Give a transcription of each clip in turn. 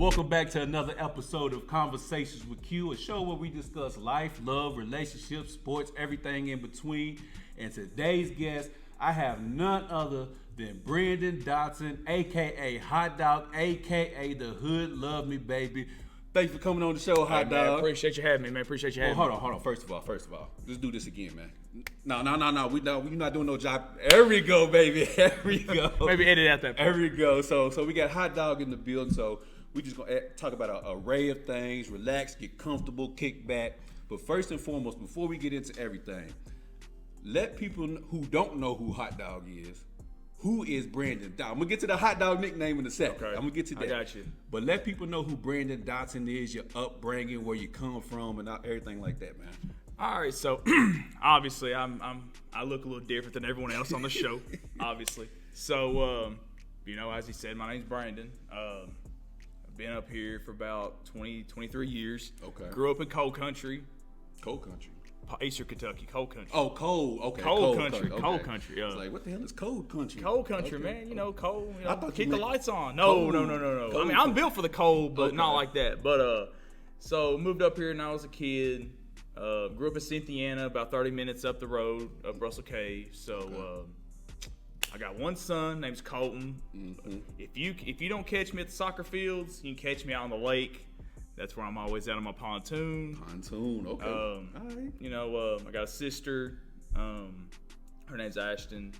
Welcome back to another episode of Conversations with Q, a show where we discuss life, love, relationships, sports, everything in between. And today's guest, I have none other than Brandon Dotson, a.k.a. Hot Dog, a.k.a. The Hood Love Me Baby. Thanks for coming on the show, Hot Dog. Man, appreciate you having me, man. Appreciate you having me. Hold on. First of all, let's do this again, man. No. We're not doing no job. There we go, baby. There we go. Maybe edit out that part. There we go. So we got Hot Dog in the building. So we just gonna talk about an array of things. Relax, get comfortable, kick back. But first and foremost, before we get into everything, let people who don't know who Hot Dog is. Who is Brandon Dotson? I'm going to get to the Hot Dog nickname in a second. Okay. I'm going to get to that. I got you. But let people know who Brandon Dotson is, your upbringing, where you come from, and everything like that, man. All right, so obviously I look a little different than everyone else on the show, obviously. So, as he said, my name's Brandon. I've been up here for about 23 years. Okay. Grew up in coal country. Coal country? Eastern Kentucky, coal country. Oh, coal. Okay. Coal country. Okay. Coal country. I was like, what the hell is cold country? Coal country, okay. Man. Coal. I thought keep the lights on. Cold. No. Cold. I mean, I'm built for the cold, but okay. not like that. But so moved up here when I was a kid. Grew up in Cynthiana, about 30 minutes up the road of Russell Cave. So I got one son named Colton. Mm-hmm. If you don't catch me at the soccer fields, you can catch me out on the lake. That's where I'm always out on my pontoon. Okay. All right. I got a sister. Her name's Ashton.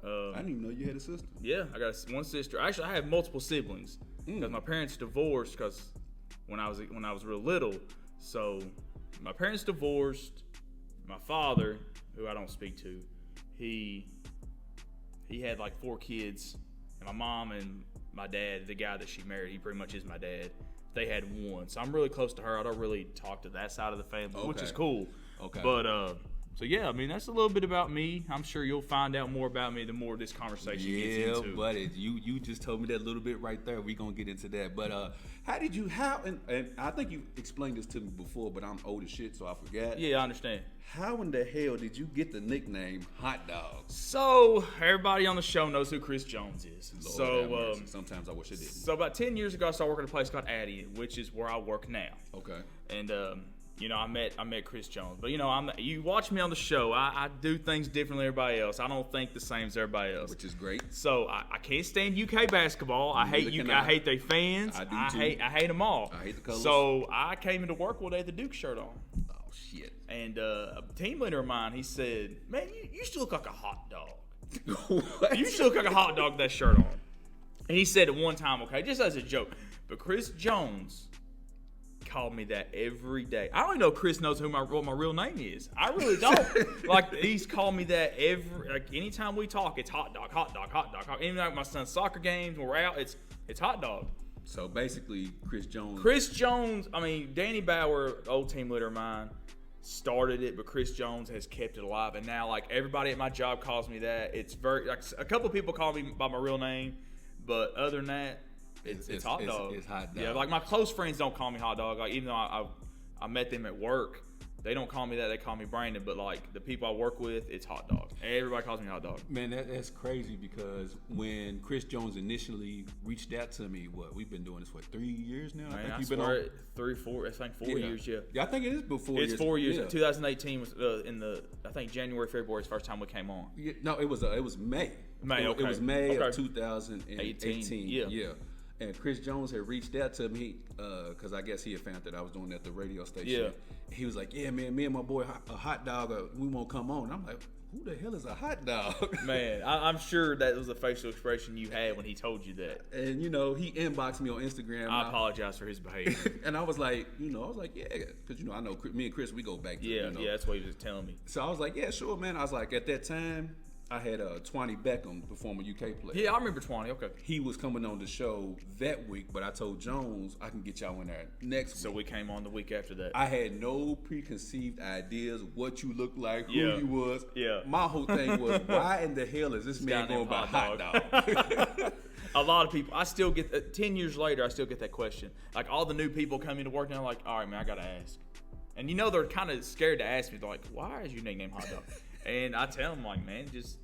I didn't even know you had a sister. Yeah, I got one sister. Actually, I have multiple siblings because my parents divorced because when I was real little. So my parents divorced. My father, who I don't speak to, he had like 4 kids, and my mom and my dad, the guy that she married, he pretty much is my dad. They had 1, so I'm really close to her. I don't really talk to that side of the family, which is cool. Okay. But so yeah, I mean that's a little bit about me. I'm sure you'll find out more about me the more this conversation gets into. Yeah, buddy, you just told me that little bit right there. We're gonna get into that. But and I think you explained this to me before, but I'm old as shit, so I forgot. Yeah, I understand. How in the hell did you get the nickname Hot Dog? So everybody on the show knows who Chris Jones is. Lord, sometimes I wish I didn't. So about 10 years ago, I started working at a place called Addy, which is where I work now. Okay. And I met Chris Jones, but you watch me on the show. I do things differently than everybody else. I don't think the same as everybody else, which is great. So I can't stand UK basketball. I hate their fans. I hate them all. I hate the colors. So I came into work one day with the Duke shirt on. Oh shit! And a team leader of mine, he said, "Man, you still look like a hot dog. What? You still look like a hot dog with that shirt on." And he said it one time, okay, just as a joke. But Chris Jones called me that every day. I don't even know if Chris knows what my real name is. I really don't. Like, he's called me that anytime we talk, it's hot dog. Even like my son's soccer games, when we're out, it's hot dog. So basically, Chris Jones, I mean, Danny Bauer, old team leader of mine, started it, but Chris Jones has kept it alive. And now, like, everybody at my job calls me that. It's a couple of people call me by my real name, but other than that, it's hot dog. It's hot dog. Yeah, like my close friends don't call me hot dog. Like, even though I met them at work, they don't call me that. They call me Brandon. But like the people I work with, it's hot dog. Everybody calls me hot dog. Man, that's crazy because when Chris Jones initially reached out to me, we've been doing this for 3 years now. Man, I think I you've been on 3, 4. I think 4 years. Yeah. Yeah, I think it is before. It's 4 years. Yeah. 2018 was I think January, February is the first time we came on. Yeah, no, it was May. Okay. It was May of Okay. 2018. Yeah. And Chris Jones had reached out to me because I guess he had found that I was doing at the radio station. Yeah. He was like, "Yeah, man, me and my boy a Hot Dog, we won't come on." And I'm like, "Who the hell is a hot dog?" Man, I'm sure that was the facial expression you had when he told you that. And he inboxed me on Instagram. I apologize for his behavior. And I was like, yeah, because I know me and Chris, we go back to yeah, that's what he was telling me. So I was like, yeah, sure, man. I was like, at that time, I had Twani Beckham, the former UK player. Yeah, I remember Twani. Okay. He was coming on the show that week, but I told Jones I can get y'all in there next week. So we came on the week after that. I had no preconceived ideas what you looked like, who you was. Yeah. My whole thing was, why in the hell is this man going by hot dog? A lot of people, I still get 10 years later, I still get that question. Like all the new people coming to work now, like, all right, man, I gotta ask. And they're kind of scared to ask me. They're like, why is your nickname Hot Dog? And I tell them, like, man, just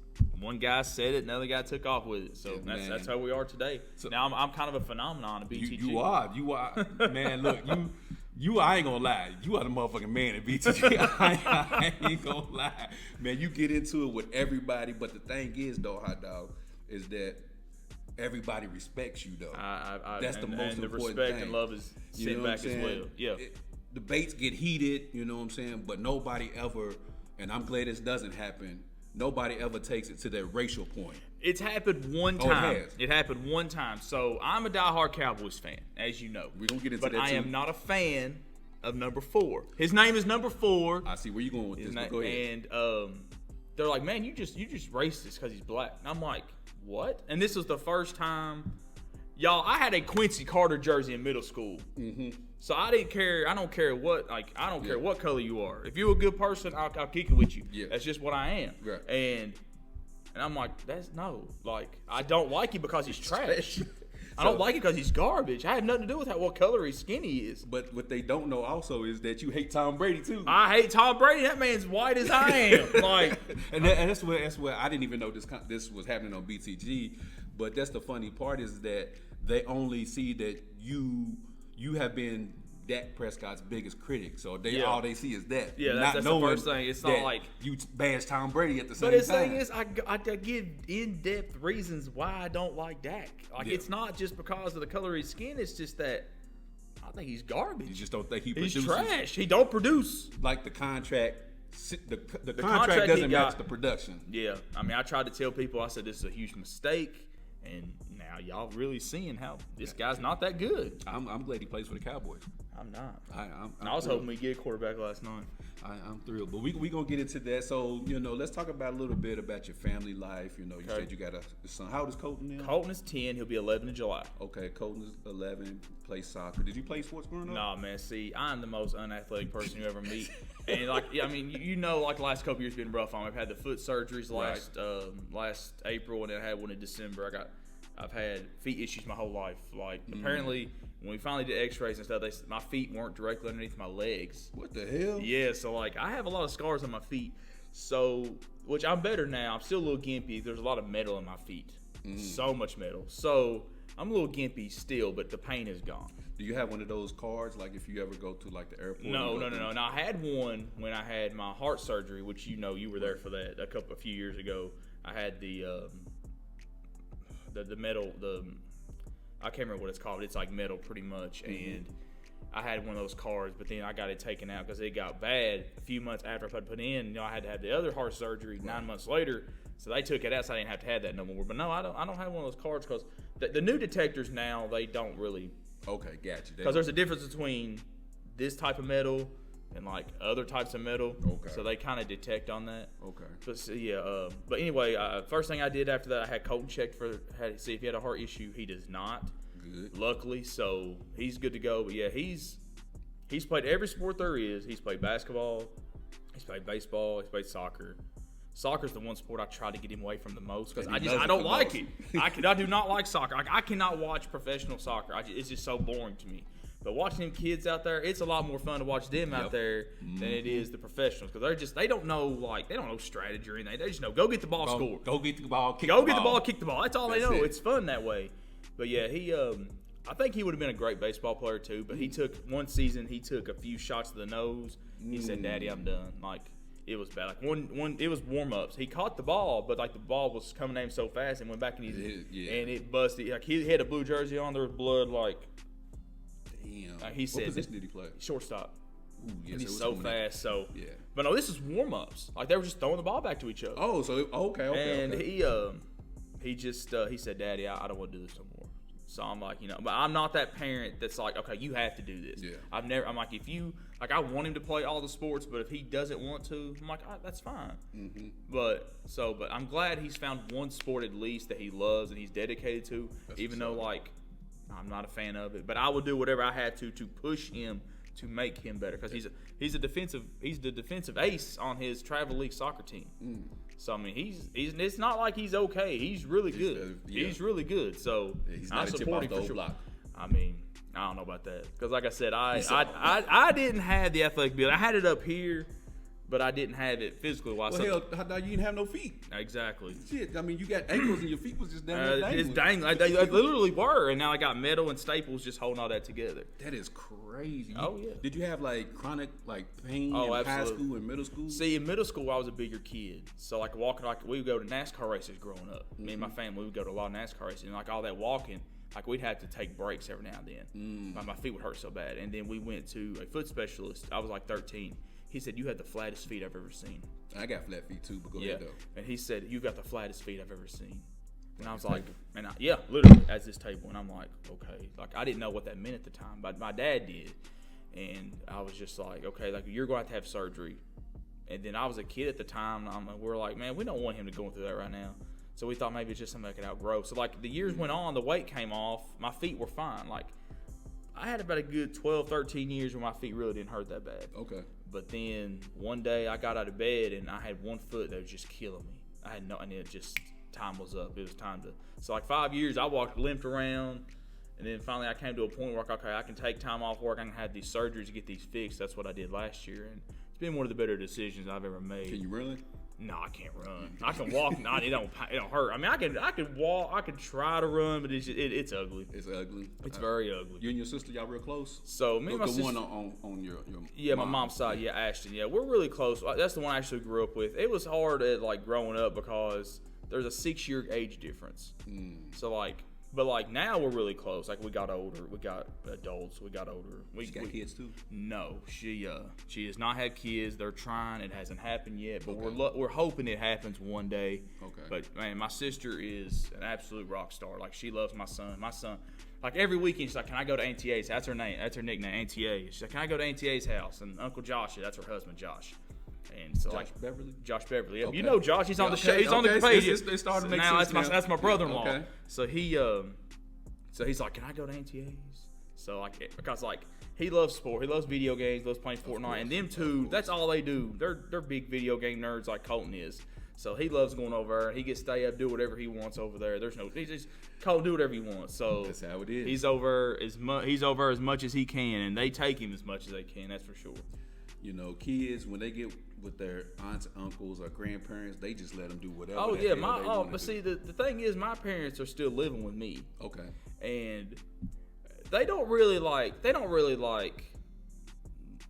one guy said it, another guy took off with it. So that's how we are today. So, now I'm kind of a phenomenon at BTG. You are, man. Look, I ain't gonna lie. You are the motherfucking man at BTG. I ain't gonna lie, man. You get into it with everybody, but the thing is, though, hot dog, is that everybody respects you, though. That's the most important thing. And the respect and love is sent back as well. Yeah. Debates get heated, you know what I'm saying? But nobody ever, and I'm glad this doesn't happen, nobody ever takes it to that racial point. It's happened one time. It happened one time. So I'm a diehard Cowboys fan, as you know. We're going to get into that too. But I am not a fan of number 4. His name is number 4. I see where you're going with this. Go ahead. And they're like, man, you just racist because he's black. And I'm like, what? And this was the first time. Y'all, I had a Quincy Carter jersey in middle school. Mm-hmm. So I didn't care. I don't care what care what color you are. If you're a good person, I'll kick it with you. Yeah. That's just what I am. Right. And I'm like, I don't like him because he's trash. I don't like it because he's garbage. I have nothing to do with what color his skin he is. But what they don't know also is that you hate Tom Brady too. I hate Tom Brady. That man's white as I am. Like, and that's where I didn't even know this was happening on BTG. But that's the funny part is that they only see that you have been Dak Prescott's biggest critic, so all they see is that. Yeah, that's the first thing. It's not like you bash Tom Brady at the same time. But the thing is, I give in-depth reasons why I don't like Dak. It's not just because of the color of his skin. It's just that I think he's garbage. You just don't think he produces. He's trash. He don't produce. Like the contract. The contract doesn't match the production. Yeah, I mean, I tried to tell people. I said this is a huge mistake, and now y'all really seeing how this guy's not that good. I'm glad he plays for the Cowboys. I'm not. I was hoping we get a quarterback last night. I'm thrilled, but we gonna get into that. So let's talk about a little bit about your family life. You said you got a son. How old is Colton now? Colton is 10. He'll be 11 in July. Okay, Colton is 11. Plays soccer. Did you play sports growing up? Nah, man. See, I'm the most unathletic person you ever meet. And like the last couple years been rough on me. I've had the foot surgeries last April, and then I had one in December. I've had feet issues my whole life. Like apparently, when we finally did X-rays and stuff, my feet weren't directly underneath my legs. What the hell? Yeah, so like I have a lot of scars on my feet. So, which I'm better now. I'm still a little gimpy. There's a lot of metal in my feet. So much metal. So I'm a little gimpy still, but the pain is gone. Do you have one of those cards, like if you ever go to like the airport? No. Now I had one when I had my heart surgery, which you were there for that a few years ago. I had the metal, I can't remember what it's called. It's like metal pretty much. And I had one of those cards, but then I got it taken out because it got bad a few months after I put it in. I had to have the other heart surgery 9 months later. So they took it out, so I didn't have to have that no more. But no, I don't have one of those cards because the new detectors now, they don't really. Okay, gotcha. Because there's a difference between this type of metal and like other types of metal. Okay. So they kind of detect on that. Okay. But but anyway, first thing I did after that, I had Colton checked to see if he had a heart issue. He does not. Good. Luckily, so he's good to go. But yeah, he's played every sport there is. He's played basketball. He's played baseball. He's played soccer. Soccer's the one sport I try to get him away from the most because I don't like it. I do not like soccer. I cannot watch professional soccer. It's just so boring to me. But watching them kids out there, it's a lot more fun to watch them out there than it is the professionals because they don't know strategy or anything. They just know go get the ball, score. Go get the ball, kick the ball. That's all they know. It's fun that way. But yeah, I think he would have been a great baseball player too. But he took one season. He took a few shots to the nose. He said, "Daddy, I'm done." Like. It was bad. Like it was warm ups. He caught the ball, but like the ball was coming at him so fast and went back and it busted. Like he had a blue jersey on, there was blood. Like, damn. He said, what position did he play? Shortstop. Ooh, yes, he's so fast. So yeah. But no, this is warm ups. Like they were just throwing the ball back to each other. Oh, so okay. And he said, "Daddy, I don't want to do this no more." So I'm like, but I'm not that parent that's like, okay, you have to do this. Yeah. I'm like, I want him to play all the sports, but if he doesn't want to, I'm like, that's fine. Mm-hmm. But I'm glad he's found one sport at least that he loves and he's dedicated to, even though like I'm not a fan of it. But I would do whatever I had to push him to make him better because he's the defensive ace on his travel league soccer team. Mm. So I mean, it's not like he's okay. He's really good. He's really good. So he's not I support him for sure. Block. I mean, I don't know about that because, like I said, I didn't have the athletic build. I had it up here, but I didn't have it physically. Well, hell, how you didn't have no feet? Exactly. Shit, I mean, you got ankles and your feet was just down there dangling. It's dangling. They literally were, and now I got metal and staples just holding all that together. That is crazy. Oh, yeah. Did you have like chronic like pain in absolutely. high school and middle school? See, in middle school, I was a bigger kid, so like walking, like we would go to NASCAR races growing up. Me and my family, we would go to a lot of NASCAR races, and like all that walking, like we'd have to take breaks every now and then. My feet would hurt so bad, and then we went to a foot specialist. I was like 13. He said, "You had the flattest feet I've ever seen." I got flat feet too, but go ahead though. And he said, "You got the flattest feet I've ever seen." And I was like, yeah, literally, at this table. And I'm like, okay. Like, I didn't know what that meant at the time, but my dad did. And I was just like, okay, like, you're going to have surgery. And then I was a kid at the time. We were like, man, we don't want him to go through that right now. So we thought maybe it's just something I could outgrow. So, like, the years went on, the weight came off. My feet were fine. Like, I had about a good 12, 13 years where my feet really didn't hurt that bad. Okay. But then one day I got out of bed and I had one foot that was just killing me. And it just, time was up. It was time to, so like 5 years I limped around. And then finally I came to a point where, okay, I can take time off work. I can have these surgeries to get these fixed. That's what I did last year. And it's been one of the better decisions I've ever made. Can you run? No, I can't run. I can walk. No, it don't hurt. I mean, I can walk. I can try to run, but it's ugly. It's ugly. It's very ugly. You and your sister, y'all real close? So me and my sister. The one on your yeah, my mom's side. Yeah, Ashton. Yeah, we're really close. That's the one I actually grew up with. It was hard at like growing up because there's a 6-year age difference. So like. But, like, now we're really close. Like, we got older. We got adults. We got older. She got kids, too? No. She has not had kids. They're trying. It hasn't happened yet. But we're hoping it happens one day. Okay. But, man, my sister is an absolute rock star. Like, she loves my son. My son, like, every weekend, she's like, can I go to Auntie A's? That's her name. That's her nickname, Auntie A. She's like, can I go to Auntie A's house? And Uncle Josh, that's her husband, Josh. And so Josh Beverly. Yeah. Okay. You know Josh. He's on the show. He's on the page. It started to make sense now. That's my brother-in-law. Okay. So he's like, can I go to Auntie A's? So like, because like he loves sport, he loves video games, loves playing Fortnite, and them two, that's all they do. They're big video game nerds like Colton is. So he loves going over there. He gets to stay up, do whatever he wants over there. He's just Colton do whatever he wants. So that's how it is. He's over as much as he can, and they take him as much as they can. That's for sure. You know, kids when they get with their aunts, uncles, or grandparents, they just let them do whatever. Oh yeah, but see, the thing is, my parents are still living with me. Okay. And they don't really like. What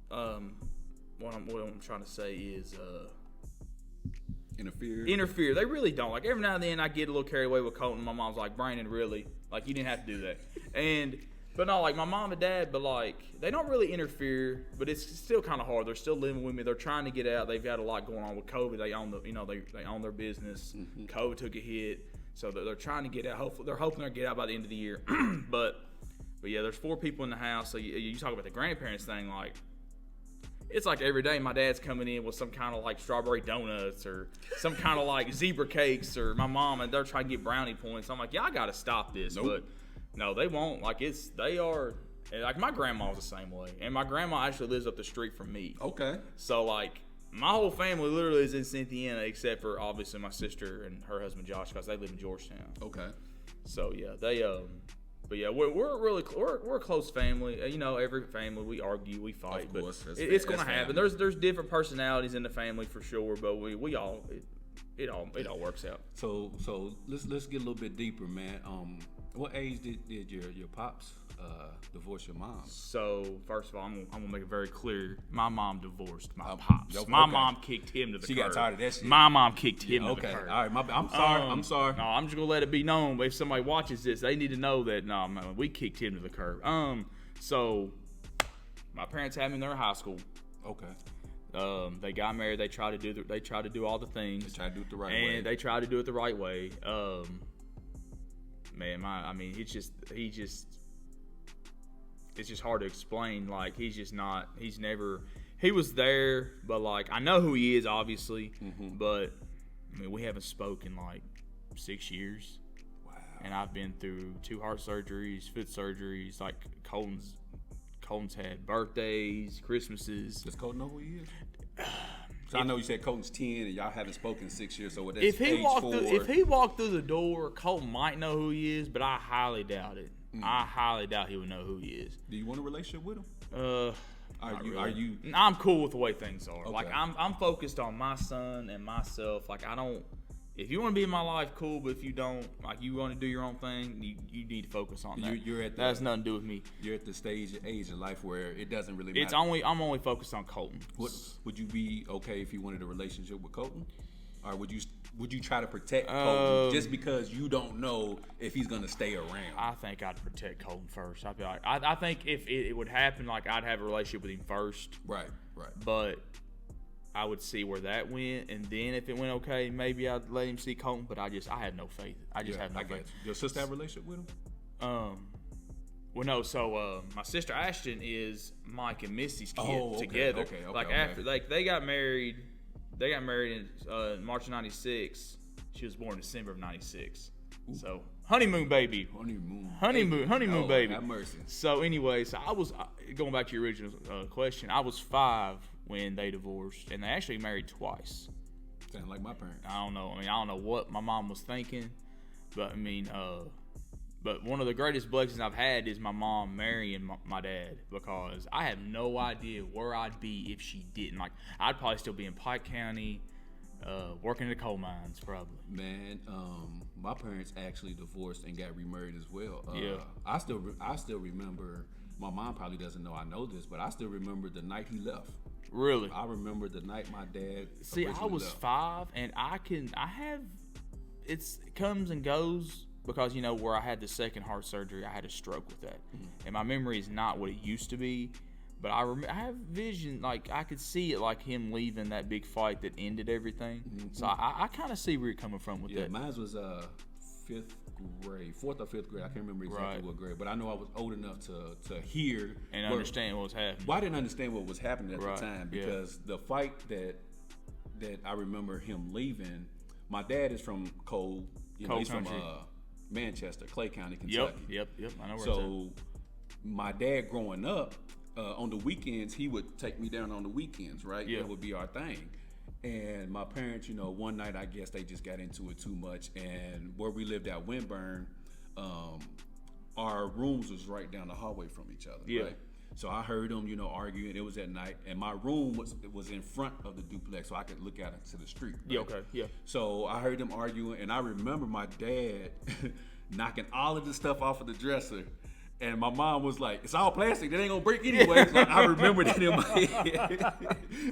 I'm trying to say is interfere. They really don't. Like every now and then, I get a little carried away with Colton. My mom's like, Brandon, really? Like you didn't have to do that. But no, like my mom and dad, but like they don't really interfere. But it's still kind of hard. They're still living with me. They're trying to get out. They've got a lot going on with COVID. They own they own their business. Mm-hmm. COVID took a hit, so they're trying to get out. Hopefully, they're hoping they'll get out by the end of the year. but yeah, there's 4 people in the house. So you talk about the grandparents thing, like it's like every day my dad's coming in with some kind of like strawberry donuts or some kind of like zebra cakes, or my mom and they're trying to get brownie points. I'm like, yeah, I got to stop this, nope. But. No, they won't. Like they are. Like my grandma's the same way, and my grandma actually lives up the street from me. Okay. So like my whole family literally is in Cynthiana, except for obviously my sister and her husband Josh, because they live in Georgetown. Okay. So yeah, but yeah, we're a close family. You know, every family we argue, we fight, of course, but it's going to happen. There's different personalities in the family for sure, but we all. It all works out. So let's get a little bit deeper, man. What age did your pops divorce your mom? So first of all, I'm gonna make it very clear. My mom divorced my pops. Okay. My mom kicked him to the curb. She got tired of that shit. My mom kicked him to the curb. All right, I'm sorry. I'm sorry. No, I'm just gonna let it be known. But if somebody watches this, they need to know that man, we kicked him to the curb. So my parents had me in their high school. Okay. They got married. They tried to do all the things. They tried to do it the right way. And they tried to do it the right way. Man, it's just hard to explain. Like he was there, but like I know who he is, obviously. Mm-hmm. But I mean, we haven't spoken like 6 years. Wow. And I've been through 2 heart surgeries, foot surgeries. Like Colton's had birthdays, Christmases. Does Colton know who he is? So I know you said Colton's 10 and y'all haven't spoken in 6 years. So that's if he walked through the door, Colton might know who he is, but I highly doubt it. I highly doubt he would know who he is. Do you want a relationship with him? Are you? I'm cool with the way things are. Okay. Like I'm focused on my son and myself. Like I don't. If you want to be in my life, cool. But if you don't, like you want to do your own thing, you need to focus on that. That has nothing to do with me. You're at the age of life where it doesn't really matter. I'm only focused on Colton. Would you be okay if you wanted a relationship with Colton, or would you try to protect Colton just because you don't know if he's gonna stay around? I think I'd protect Colton first. I'd be like, I think if it would happen, like I'd have a relationship with him first. Right. But I would see where that went, and then if it went okay, maybe I'd let him see Colton. But I have no faith. I have no faith. Your sister have a relationship with him? Well, no. So my sister Ashton is Mike and Misty's kid together. Okay. After they got married. They got married in March of '96. She was born in December of '96. So honeymoon baby. Honeymoon baby. Have mercy. So anyway, I was going back to your original question. I was 5 when they divorced, and they actually married twice. Sound like my parents. I don't know. I don't know what my mom was thinking, but but one of the greatest blessings I've had is my mom marrying my dad, because I have no idea where I'd be if she didn't. Like, I'd probably still be in Pike County, working in the coal mines, probably. Man, my parents actually divorced and got remarried as well. Yeah. I still remember. My mom probably doesn't know I know this, but I still remember the night he left. Really? I remember the night my dad. See, I was left. 5, and it comes and goes. Because, where I had the second heart surgery, I had a stroke with that. Mm-hmm. And my memory is not what it used to be. But I have vision, like, I could see it like him leaving that big fight that ended everything. Mm-hmm. So I kind of see where you're coming from with that. Yeah, mine was 4th or 5th grade. I can't remember exactly what grade. But I know I was old enough to hear. And understand what was happening. Well, I didn't understand what was happening at the time. Because the fight that I remember him leaving, my dad is from Cole. He's country. From Manchester, Clay County, Kentucky. Yep. I know where so my dad growing up, on the weekends, he would take me down on the weekends, right? Yeah. That would be our thing. And my parents, one night, I guess they just got into it too much. And where we lived at Winburn, our rooms was right down the hallway from each other, right? So I heard them, arguing. It was at night, and my room was in front of the duplex, so I could look out into the street. Right? Yeah, okay, yeah. So I heard them arguing, and I remember my dad knocking all of the stuff off of the dresser, and my mom was like, "It's all plastic. That ain't gonna break anyway." So I remember that in my head.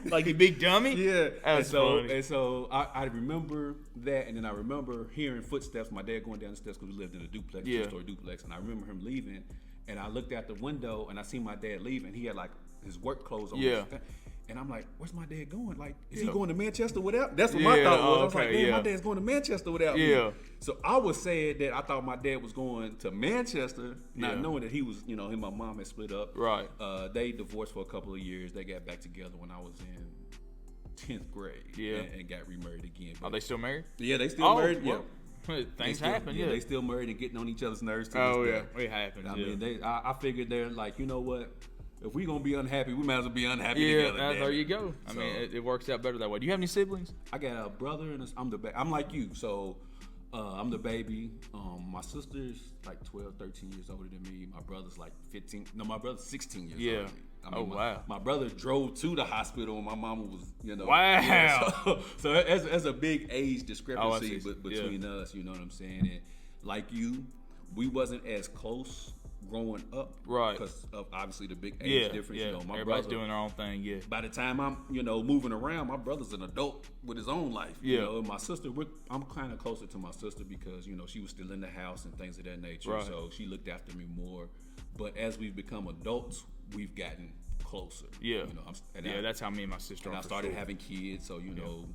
Like a big dummy? Yeah. That's funny. And so I remember that, and then I remember hearing footsteps. My dad going down the steps because we lived in a duplex, two-story duplex, and I remember him leaving. And I looked out the window and I seen my dad leave, and he had like his work clothes on. Yeah. And I'm like, where's my dad going? Like, is he going to Manchester without? That's what my thought was. I was like, man, my dad's going to Manchester without me. So I was saying that I thought my dad was going to Manchester, not knowing that he was, him and my mom had split up. Right. They divorced for a couple of years. They got back together when I was in 10th grade. Yeah. And got remarried again. Are they still married? Yeah, they still married. Well, things happen, They still married and getting on each other's nerves to this day. It happens. I mean, I figured they're like, you know what? If we gonna be unhappy, we might as well be unhappy together. Yeah, there you go. I mean, it works out better that way. Do you have any siblings? I got a brother, and I'm like you, so I'm the baby. My sister's like 12, 13 years older than me. My brother's like 15. No, my brother's 16 years older than me. I mean, wow. My brother drove to the hospital when my mama was, Wow. Yeah, so that's a big age discrepancy between us, you know what I'm saying? And like you, we wasn't as close growing up, right? Because of obviously the big age difference. Yeah, My everybody's brother, doing their own thing. Yeah. By the time I'm, moving around, my brother's an adult with his own life. Yeah. And my sister, I'm kind of closer to my sister because she was still in the house and things of that nature. Right. So she looked after me more. But as we've become adults, we've gotten closer. Yeah. That's how me and my sister. And I started having kids, so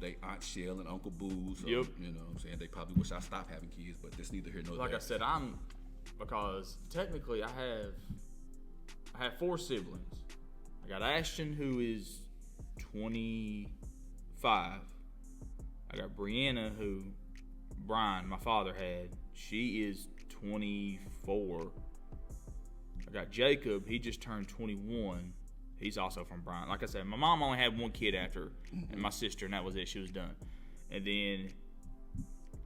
they Aunt Shell and Uncle Boo. So, yep. You know what I'm saying? They probably wish I stopped having kids, but it's neither here nor there. Like I said, because technically I have 4 siblings. I got Ashton, who is 25. I got Brianna, who Brian, my father, had. She is 24. I got Jacob. He just turned 21. He's also from Brian. Like I said, my mom only had one kid after, and my sister, and that was it. She was done. And then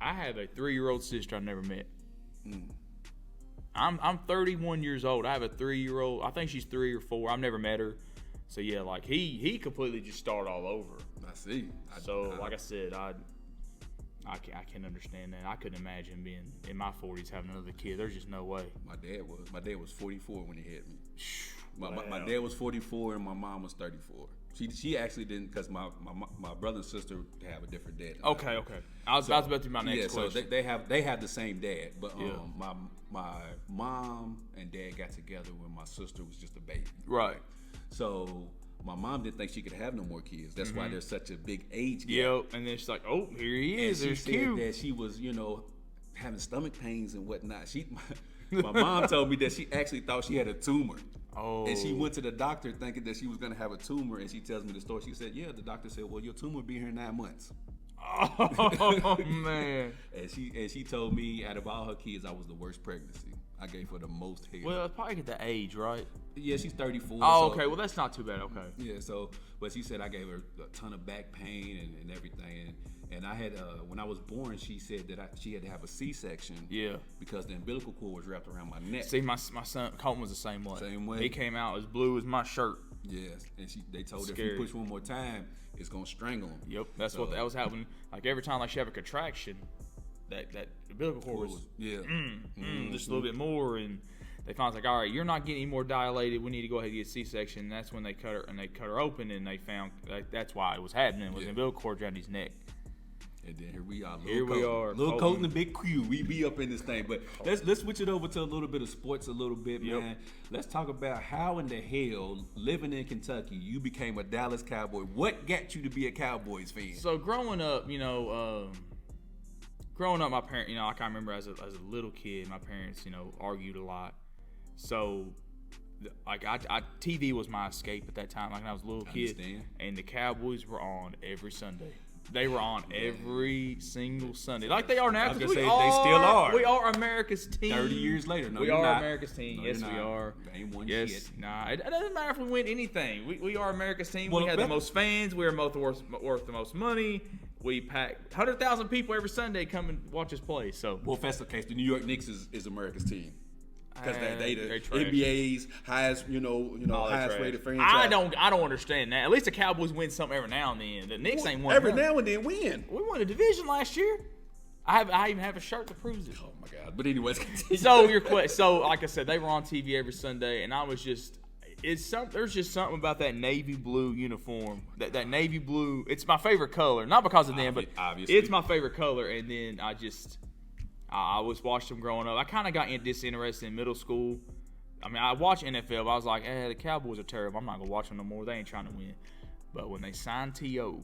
I have a 3-year-old sister I've never met. I'm 31 years old. I have a 3-year-old. I think she's 3 or 4. I've never met her. So yeah, like he completely just started all over. I see. Like I said, I can understand that. I couldn't imagine being in my 40s having another kid. There's just no way. My dad was 44 when he had me. Wow. My dad was 44 and my mom was 34. She actually didn't, because my brother and sister have a different dad. Okay. I was about to be my next question. So they have the same dad, but my mom and dad got together when my sister was just a baby. Right. So my mom didn't think she could have no more kids. That's why there's such a big age gap. Yep. And then she's like, "Oh, here he is." And she said that she was, having stomach pains and whatnot. My mom told me that she actually thought she had a tumor. Oh. And she went to the doctor thinking that she was going to have a tumor, and she tells me the story. She said, yeah, the doctor said, well, your tumor will be here in 9 months. Oh, man. And she told me out of all her kids, I was the worst pregnancy. I gave her the most hair. Well, it's probably at the age, right? Yeah, she's 34. Oh, okay. Well, that's not too bad. Okay. Yeah, but she said I gave her a ton of back pain and everything. And I had, when I was born, she said that she had to have a C-section. Yeah. Because the umbilical cord was wrapped around my neck. See, my son Colton was the same way. Same way. He came out as blue as my shirt. Yes, and they told her if you push one more time, it's gonna strangle him. Yep, that's what that was happening. Like every time she have a contraction, that umbilical cord was just a little bit more, and they found like, all right, you're not getting any more dilated. We need to go ahead and get a C-section. And that's when they cut her open, and they found that's why it was happening. Was the umbilical cord around his neck. And then here we are. Little Colt and the Big Q. We be up in this thing. But let's switch it over to a little bit of sports a little bit, man. Let's talk about how in the hell, living in Kentucky, you became a Dallas Cowboy. What got you to be a Cowboys fan? So growing up, my parents, I can remember as a little kid, my parents, argued a lot. So like TV was my escape at that time. Like when I was a little kid, and the Cowboys were on every Sunday. They were on every single Sunday, like they are now. They still are. We are America's team. 30 years later, no, we are not. America's team. No, yes, we are. Ain't one yes, shit. Nah. It doesn't matter if we win anything. We are America's team. We have the most fans. We are worth the most money. We pack 100,000 people every Sunday come and watch us play. So, well, if that's the case, the New York Knicks is America's team. Because they the trash. NBA's highest, highest rated franchise. I don't understand that. At least the Cowboys win something every now and then. The Knicks ain't won every now and then. Win. We won a division last year. I even have a shirt that proves it. Oh my God! But anyways, so like I said, they were on TV every Sunday, and I was just. There's just something about that navy blue uniform. That navy blue. It's my favorite color, not because of them, but obviously it's my favorite color. And then I was watching them growing up. I kind of got disinterested in middle school. I mean, I watched NFL, but I was like, the Cowboys are terrible. I'm not going to watch them no more. They ain't trying to win. But when they signed T.O.,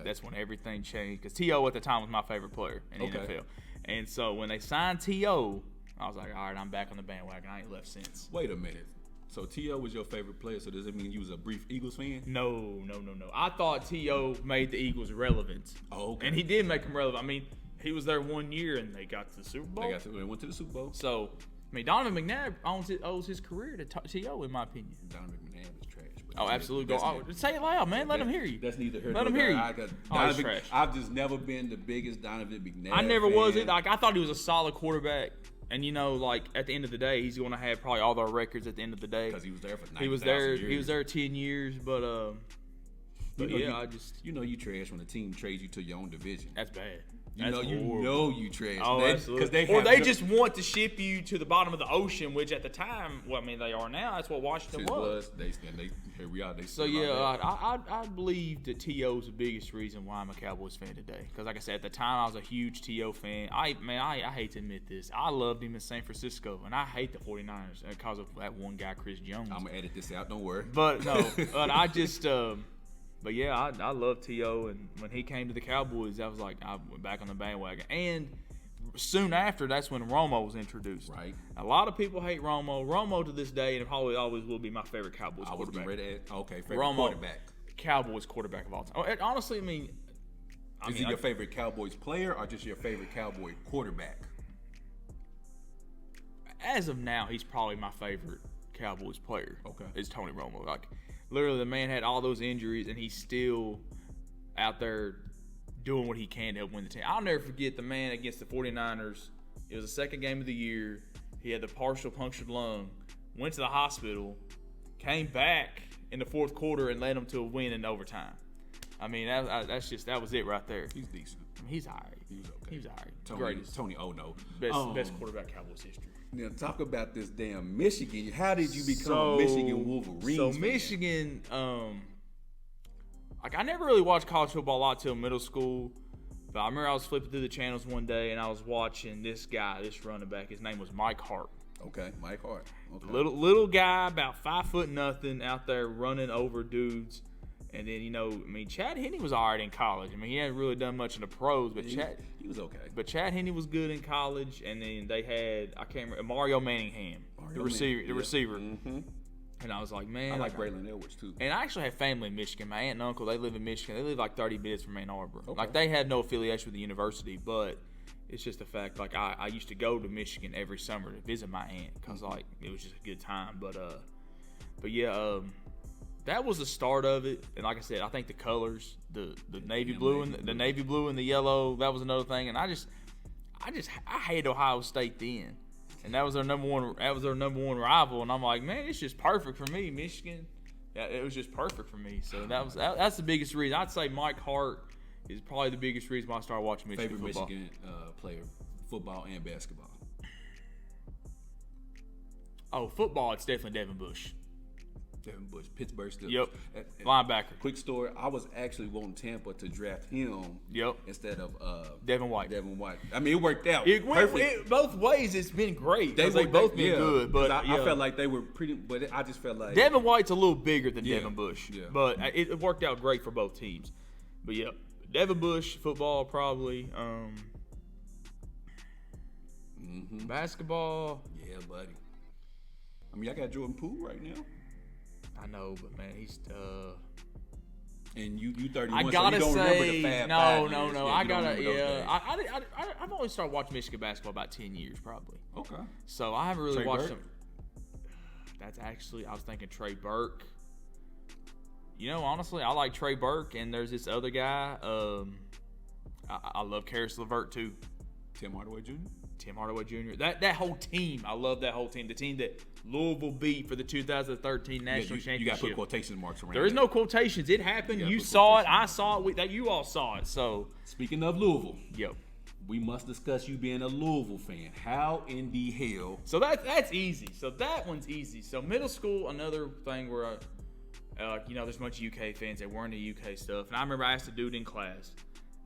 that's when everything changed. Because T.O. at the time was my favorite player in the NFL. And so when they signed T.O., I was like, all right, I'm back on the bandwagon. I ain't left since. Wait a minute. So T.O. was your favorite player, so does it mean you was a brief Eagles fan? No. I thought T.O. made the Eagles relevant. Oh, okay. And he did make them relevant. I mean, he was there 1 year, and they got to the Super Bowl. They went to the Super Bowl. So, I mean, Donovan McNabb owes his career to T.O., in my opinion. Donovan McNabb is trash. Oh, absolutely. Say it loud, man. Let him hear you. That's neither here nor there. Let him hear you. He's trash. I've just never been the biggest Donovan McNabb I never fan. was it. Like, I thought he was a solid quarterback. And, at the end of the day, he's going to have probably all the records at the end of the day. Because he was there for 90,000 years. He was there 10 years, but you trash when a team trades you to your own division. That's bad. You trash. Oh, absolutely. They just want to ship you to the bottom of the ocean, which at the time, they are now. That's what Washington was. Here we are. I believe that T.O. is the biggest reason why I'm a Cowboys fan today. Because like I said, at the time, I was a huge T.O. fan. I hate to admit this. I loved him in San Francisco, and I hate the 49ers because of that one guy, Chris Jones. I'm going to edit this out. Don't worry. But I just... But yeah, I love T.O. and when he came to the Cowboys, I was like, I went back on the bandwagon. And soon after, that's when Romo was introduced. Right. A lot of people hate Romo. Romo to this day, and probably always will be my favorite Cowboys quarterback. Favorite Romo, quarterback. Cowboys quarterback of all time. Honestly, Is he your favorite Cowboys player or just your favorite Cowboy quarterback? As of now, he's probably my favorite Cowboys player. Okay. Is Tony Romo. Like, literally, the man had all those injuries, and he's still out there doing what he can to help win the team. I'll never forget the man against the 49ers. It was the second game of the year. He had the partial punctured lung, went to the hospital, came back, in the fourth quarter and led them to a win in overtime. I mean, that was it right there. He's decent. I mean, he's all right. He's okay. He's all right. Greatest. Tony Ono. Best quarterback Cowboys history. Now talk about this damn Michigan. How did you become a Michigan Wolverines? So fan? Michigan, like I never really watched college football a lot till middle school. But I remember I was flipping through the channels one day and I was watching this running back. His name was Mike Hart. Okay, Mike Hart. Okay. Little guy, about 5'0" out there running over dudes. And then, Chad Henne was all right in college. I mean, he hadn't really done much in the pros, but he was okay. But Chad Henne was good in college. And then they had, I can't remember, Mario Manningham, the receiver. Mm-hmm. And I was like, man. I like Braylon Edwards, too. And I actually have family in Michigan. My aunt and uncle, they live in Michigan. They live like 30 minutes from Ann Arbor. Okay. Like, they had no affiliation with the university, but it's just the fact, like, I used to go to Michigan every summer to visit my aunt because, like, it was just a good time. But yeah, that was the start of it. And like I said, I think the colors, the navy blue and the navy blue and the yellow, that was another thing. And I hated Ohio State then. And that was their number one rival. And I'm like, man, it's just perfect for me, Michigan. Yeah, it was just perfect for me. So that's the biggest reason. I'd say Mike Hart is probably the biggest reason why I started watching Michigan football. Favorite Michigan player, football and basketball. Oh, football, it's definitely Devin Bush. Devin Bush, Pittsburgh Steelers. Yep. Linebacker. Quick story: I was actually wanting Tampa to draft him. Yep. Instead of Devin White. I mean, it worked out. Both ways, it's been great. They both been good, but I felt like they were pretty. But I just felt like Devin White's a little bigger than Devin Bush. Yeah. But it worked out great for both teams. But yeah, Devin Bush football probably. Basketball. Yeah, buddy. I mean, I got Jordan Poole right now. I know, but man, he's and you 31. I gotta so you don't say, remember the Fab no. I've only started watching Michigan basketball about 10 years, probably. Okay. So I haven't really Trey watched Burke? them. That's actually, I was thinking Trey Burke. Honestly, I like Trey Burke, and there's this other guy. I love Karis LeVert too. Tim Hardaway Jr. That whole team, I love that whole team. The team that Louisville beat for the 2013 national championship. You got to put quotation marks around. There is no quotations. It happened. You saw it. I saw it. That you all saw it. So speaking of Louisville, we must discuss you being a Louisville fan. How in the hell? So that's easy. So that one's easy. So middle school, another thing where there's a bunch of UK fans that were into UK stuff, and I remember I asked a dude in class.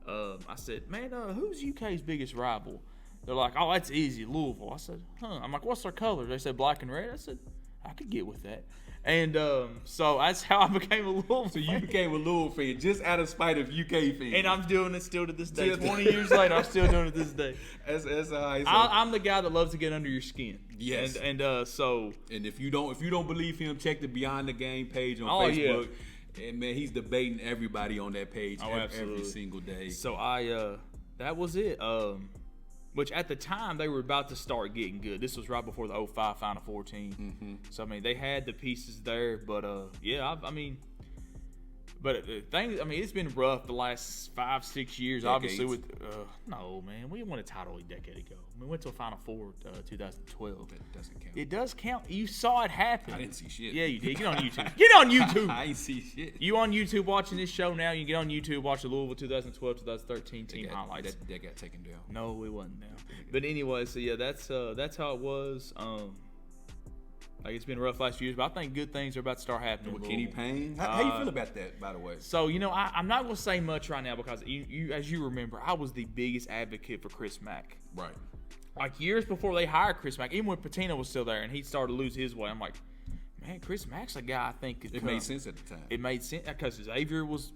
I said, man, who's UK's biggest rival? They're like, oh, that's easy, Louisville. I said, I'm like, what's their colors? They said black and red. I said, I could get with that. And so that's how I became a Louisville fan. So you became a Louisville fan just out of spite of UK fans. And I'm doing it still to this day. 20 years later, I'm still doing it to this day. That's how I say. I'm the guy that loves to get under your skin. Yes. And if you don't believe him, check the Beyond the Game page on Facebook. Yeah. And man, he's debating everybody on that page every single day. So that was it. Which at the time they were about to start getting good. This was right before the 05 Final Four team. Mm-hmm. So I mean they had the pieces there, but it's been rough the last 5-6 years. Decades. Obviously with no man, we won a title a decade ago. We went to a Final Four 2012. That doesn't count. It does count. You saw it happen. I didn't see shit. Yeah, you did. Get on YouTube. Get on YouTube. I ain't see shit. You on YouTube watching this show now? You can get on YouTube, watch the Louisville 2012-2013 team highlights. That got taken down. No, it wasn't now. But anyway, so yeah, that's how it was. Like it's been rough last few years, but I think good things are about to start happening. With Kenny Payne, how you feel about that, by the way? So I'm not gonna say much right now because you, as you remember, I was the biggest advocate for Chris Mack. Right. Like years before they hired Chris Mack, even when Pitino was still there and he started to lose his way, I'm like, man, Chris Mack's a guy I think could. It made sense at the time. It made sense because Xavier was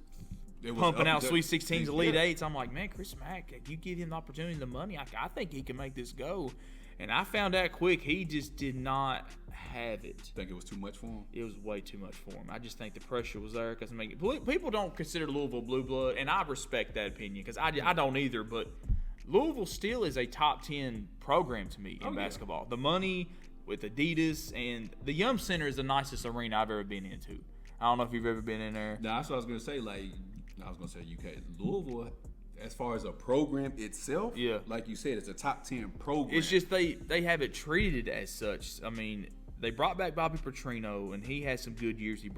pumping out Sweet 16s, Elite 8s. I'm like, man, Chris Mack, you give him the opportunity and the money, I think he can make this go. And I found out quick he just did not have it. Think it was too much for him? It was way too much for him. I just think the pressure was there because people don't consider Louisville blue blood, and I respect that opinion because I don't either. But Louisville still is a top 10 program to me in basketball. Yeah. The money with Adidas and the Yum Center is the nicest arena I've ever been into. I don't know if you've ever been in there. No, that's what I was gonna say. I was gonna say UK. Louisville, as far as a program itself, yeah, like you said, it's a top 10 program. It's just they have it treated as such. I mean, they brought back Bobby Petrino, and he had some good years. He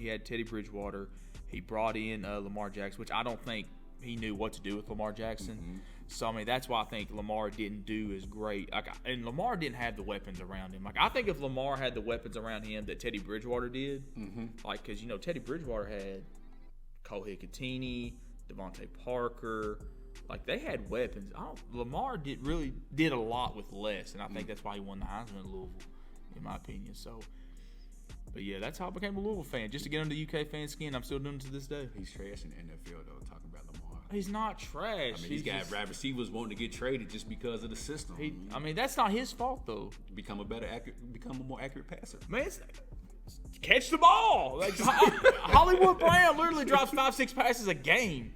had Teddy Bridgewater. He brought in Lamar Jackson, which I don't think he knew what to do with Lamar Jackson. Mm-hmm. So, I mean, that's why I think Lamar didn't do as great. And Lamar didn't have the weapons around him. Like, I think if Lamar had the weapons around him that Teddy Bridgewater did, like, because, Teddy Bridgewater had Cole Hicatini, Devontae Parker. Like, they had weapons. Lamar did a lot with less, and I think that's why he won the Heisman in Louisville, in my opinion. So, but yeah, that's how I became a Louisville fan. Just to get under UK fan skin, I'm still doing it to this day. He's trash in the NFL, though, talking about Lamar. He's not trash. I mean, he's got wide receivers wanting to get traded just because of the system. That's not his fault, though. Become a more accurate passer. Man, catch the ball. Like, Hollywood Brown literally drops 5-6 passes a game.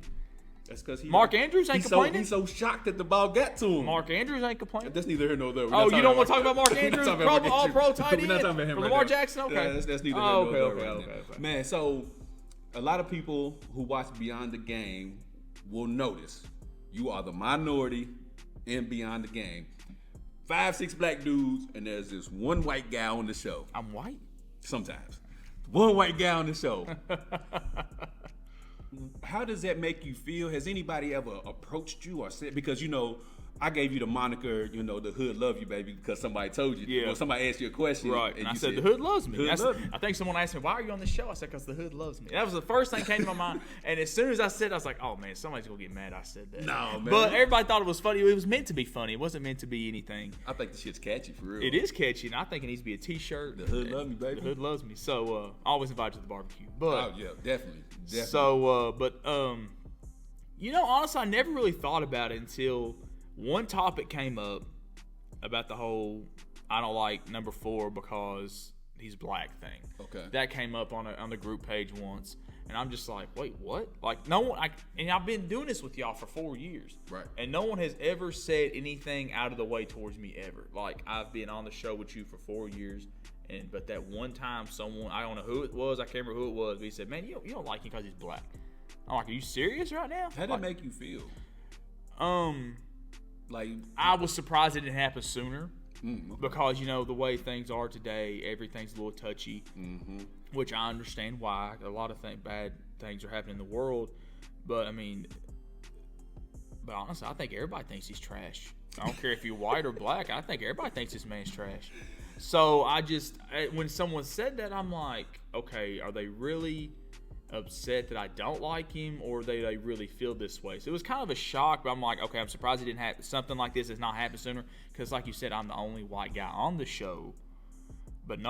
That's because Mark Andrews ain't complaining. He's so shocked that the ball got to him. Mark Andrews ain't complaining. That's neither here nor there. Oh, you don't want to talk about Mark Andrews? All-pro tight end? We're not talking about him. Lamar Jackson? Okay. Yeah, that's neither here nor there. Okay. Man, so a lot of people who watch Beyond the Game will notice you are the minority in Beyond the Game. 5-6 black dudes, and there's this one white guy on the show. I'm white? Sometimes. One white guy on the show. How does that make you feel? Has anybody ever approached you or said, because I gave you the moniker, the hood love you, baby, because somebody told you. Yeah. Or somebody asked you a question. Right. And I said, the hood loves me. I think someone asked me, why are you on the show? I said, because the hood loves me. That was the first thing that came to my mind. And as soon as I said it, I was like, oh, man, somebody's going to get mad I said that. No, man. But everybody thought it was funny. It was meant to be funny. It wasn't meant to be anything. I think the shit's catchy, for real. It is catchy, and I think it needs to be a T-shirt. The hood love me, baby. The hood loves me. So, I always invite you to the barbecue. But, oh, yeah, definitely. So, honestly, I never really thought about it until one topic came up about the whole I don't like number 4 because he's black thing. Okay. That came up on the group page once, and I'm just like, wait, what? Like, no one. And I've been doing this with y'all for 4 years, right? And no one has ever said anything out of the way towards me ever. Like, I've been on the show with you for 4 years, but that one time, someone, I don't know who it was, I can't remember who it was, but he said, man, you don't like him because he's black. I'm like, are you serious right now? How did it make you feel? Like, I was surprised it didn't happen sooner. Because, the way things are today, everything's a little touchy, which I understand why. A lot of bad things are happening in the world. But honestly, I think everybody thinks he's trash. I don't care if you're white or black. I think everybody thinks this man's trash. So when someone said that, I'm like, okay, are they really upset that I don't like him, or they really feel this way? So it was kind of a shock, but I'm like, okay, I'm surprised it didn't happen. Something like this has not happened sooner, because like you said, I'm the only white guy on the show, but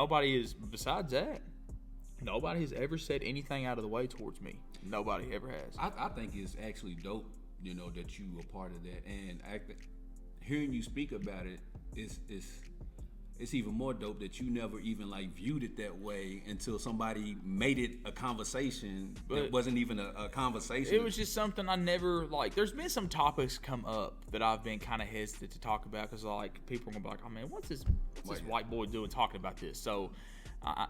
besides that, nobody has ever said anything out of the way towards me. Nobody ever has. I think it's actually dope, that you were part of that, and hearing you speak about it it's even more dope that you never even viewed it that way until somebody made it a conversation that wasn't even a conversation. It was just something I never there's been some topics come up that I've been kind of hesitant to talk about, because people are gonna be like, oh man, what's this white boy doing talking about this? So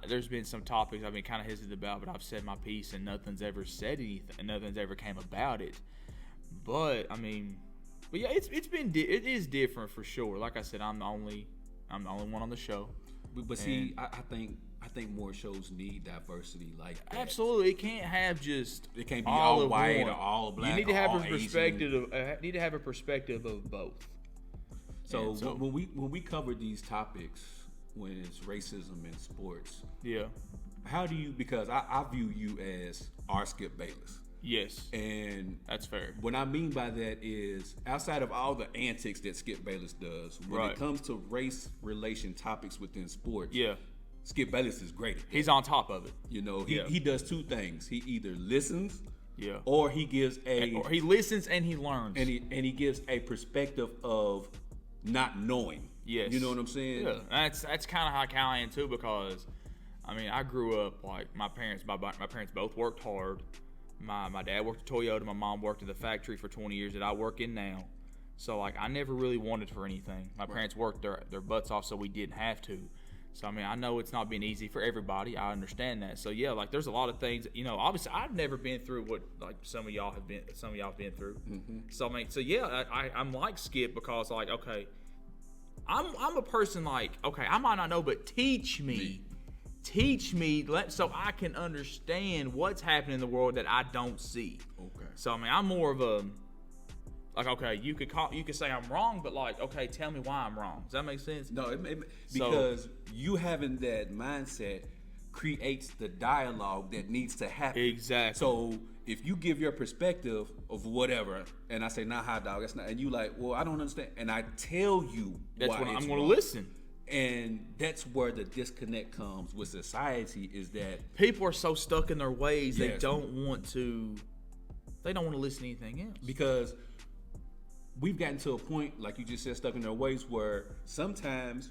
there's been some topics I've been kind of hesitant about, but I've said my piece and nothing's ever said anything, and nothing's ever came about it. But yeah, it is different for sure. Like I said, I'm the only one on the show. But see, I think more shows need diversity like that. Absolutely, it can't be all white or all black. You need to have a perspective of both. So when we cover these topics, when it's racism in sports, yeah, how do you? Because I view you as our Skip Bayless. Yes, and that's fair. What I mean by that is, outside of all the antics that Skip Bayless does, when it comes to race relation topics within sports, yeah, Skip Bayless is great. He's on top of it. He does two things. He either listens, yeah, or he gives or he listens and he learns, and he gives a perspective of not knowing. Yes, you know what I'm saying? Yeah, that's kind of how I am too, because I grew up my parents both worked hard. My dad worked at Toyota. My mom worked at the factory for 20 years that I work in now. So, I never really wanted for anything. My parents worked their butts off so we didn't have to. So, I know it's not been easy for everybody. I understand that. So, yeah, there's a lot of things, obviously I've never been through what, some of y'all have been through. Mm-hmm. So, yeah, I'm like Skip, because, okay, I'm a person like, okay, I might not know, but teach me, so I can understand what's happening in the world that I don't see. Okay. So I mean, I'm more of a like, okay, you could say I'm wrong, but like, okay, tell me why I'm wrong. Does that make sense? No, because you having that mindset creates the dialogue that needs to happen. Exactly. So if you give your perspective of whatever, and I say, nah, hot dog, that's not, and you like, well, I don't understand, and I tell you that's why when it's I'm going to wrong. listen. And that's where the disconnect comes with society, is that people are so stuck in their ways, Yes. they don't want to listen to anything else. because we've gotten to a point, like you just said, stuck in their ways, where sometimes,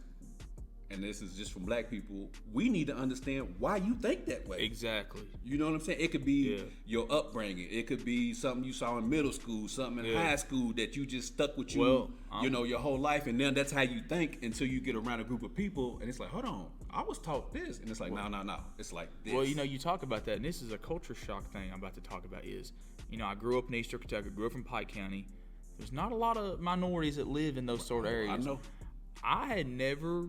and this is just from black people, we need to understand why you think that way. Exactly. You know what I'm saying? It could be your upbringing. It could be something you saw in middle school, something in high school that you just stuck with you, your whole life, and then that's how you think until you get around a group of people, and it's like, hold on, I was taught this, and it's like, no, it's like this. Well, you talk about that, and this is a culture shock thing I'm about to talk about. Is, I grew up in Eastern Kentucky, grew up in Pike County. There's not a lot of minorities that live in those sort of areas. I know. I had never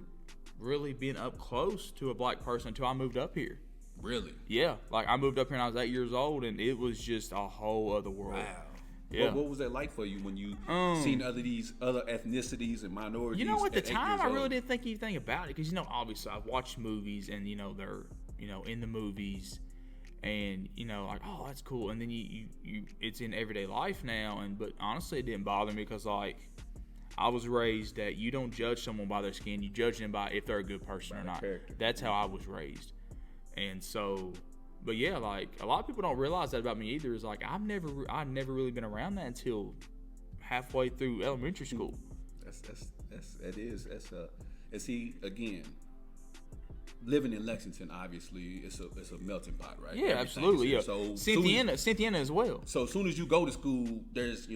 really been up close to a black person until I moved up here. Really? Yeah, like I moved up here when I was 8 years old, and it was just a whole other world. Wow. Yeah. What was that like for you when you seen these other ethnicities and minorities? At the 8 time, years I really old? didn't think anything about it because, obviously I've watched movies and, they're, in the movies and, like, oh, that's cool. And then you it's in everyday life now. But honestly, it didn't bother me because, like, I was raised that you don't judge someone by their skin. You judge them by if they're a good person or not. Character. That's how I was raised. And so, but yeah, like a lot of people don't realize that about me either. Is like I've never really been around that until halfway through elementary school. And see, again, living in Lexington, obviously, it's a melting pot, right? Yeah, Everything's absolutely. here. Yeah. So Cynthiana as well. So as soon as you go to school, there's